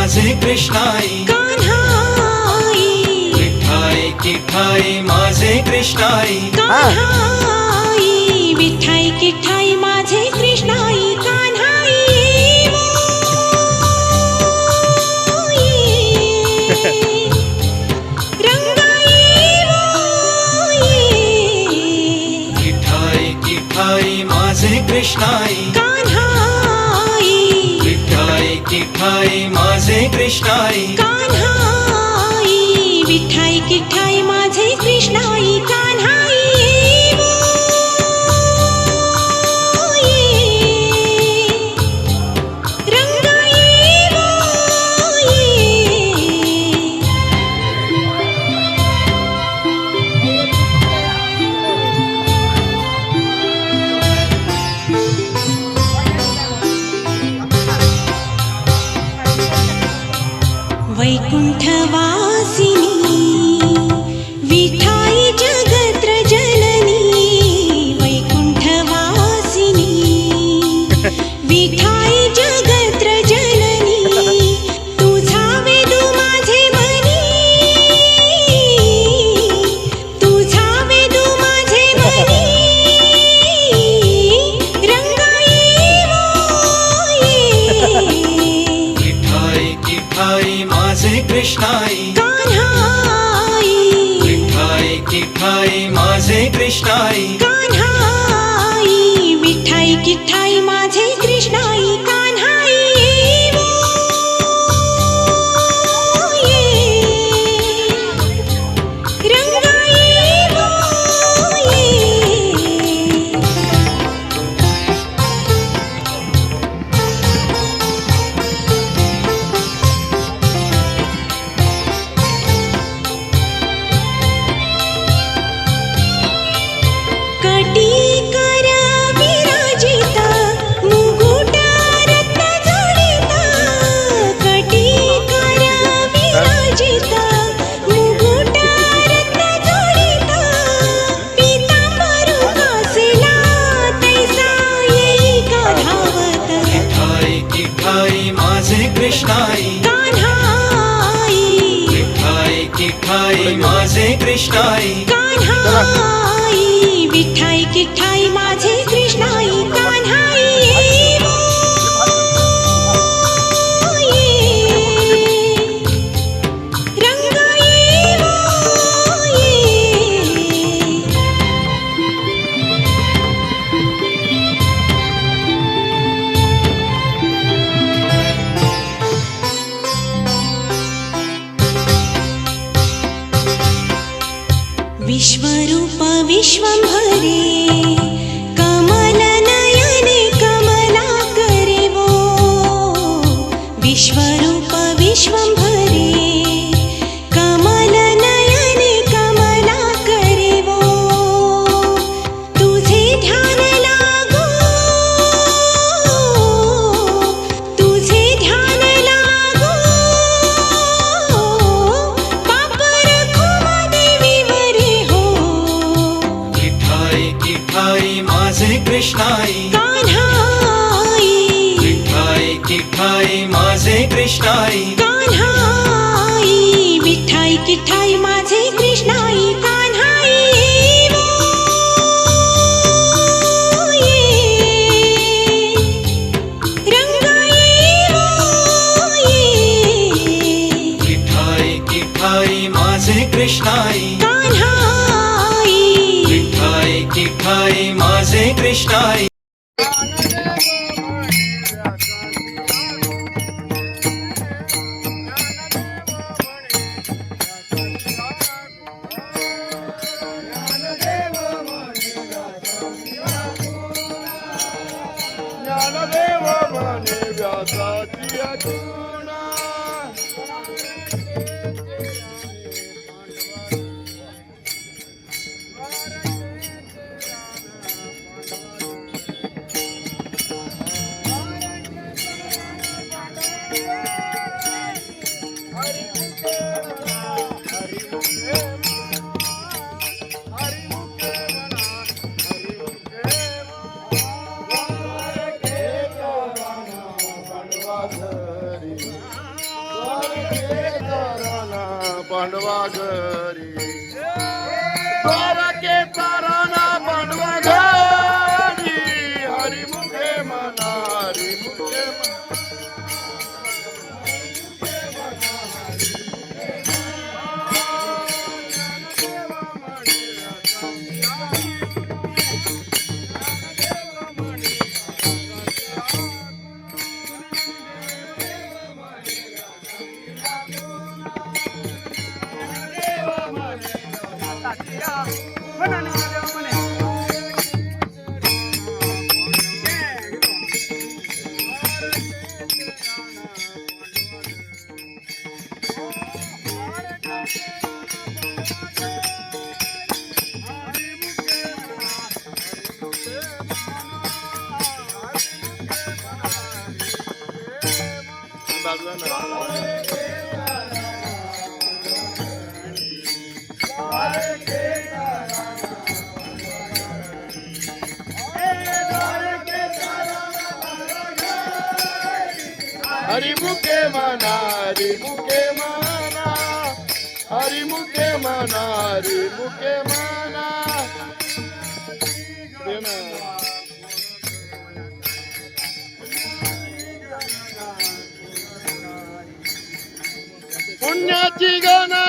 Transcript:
माझे कृष्णाई कान्हाई विठाई किठाई माझे कृष्णाई कान्हाई विठाई किठाई माझे कृष्णाई कान्हाई किठाई किठाई माझे कृष्णाई कान्हाई विठाई किठाई माझे कृष्णाई कान्हाई विठाई किठाई माझे कृष्णाई कान्हाई वैकुंठवासिनी विठाई जगत्र जननी वैकुंठवासिनी विठाई जगत्र जननी तुझा वेदू माझे मनी तुझा वेदू माझे मनी रंगाई किठाई किठाई माझे कृष्णाई कान्हाई विठाई किठाई माझे कृष्णाई कान्हाई विठाई किठाई माझे कृष्णाई कान्हाई कृष्णाई कान्हाई विठाई किठाई माझे कृष्णाई कान्हाई विठाई किठाई माझे कृष्णाई कान्हाई विश्वरूप विश्वंभरे कमल नयने कमलाकरे वो विश्वरूप विश्वंभरे कमल नयने कमलाकरे वो तुझे ध्यान लागो तुझे ध्यान लागो पापर खुमा देवी वरे हो किठाई माझे कृष्णाई कान्हाई विठाई किठाई माझे कृष्णाई कान्हाई विठाई किठाई माझे कृष्णाई कान्हाई किठाई किठाई माझे कृष्णाई कान्हाई विठाई किठाई माझे कृष्णाई ज्ञानदेव म्हणे व्यासाची अजून पांडवा घरी द्वारकेचा राणा पांडवा घरी हरिमुखे म्हणा हरिमुखे हरिमुखे म्हणा हरिमुखे म्हणा हरिमुखे म्हणा हरिमुखे म्हणा पुण्याची गणा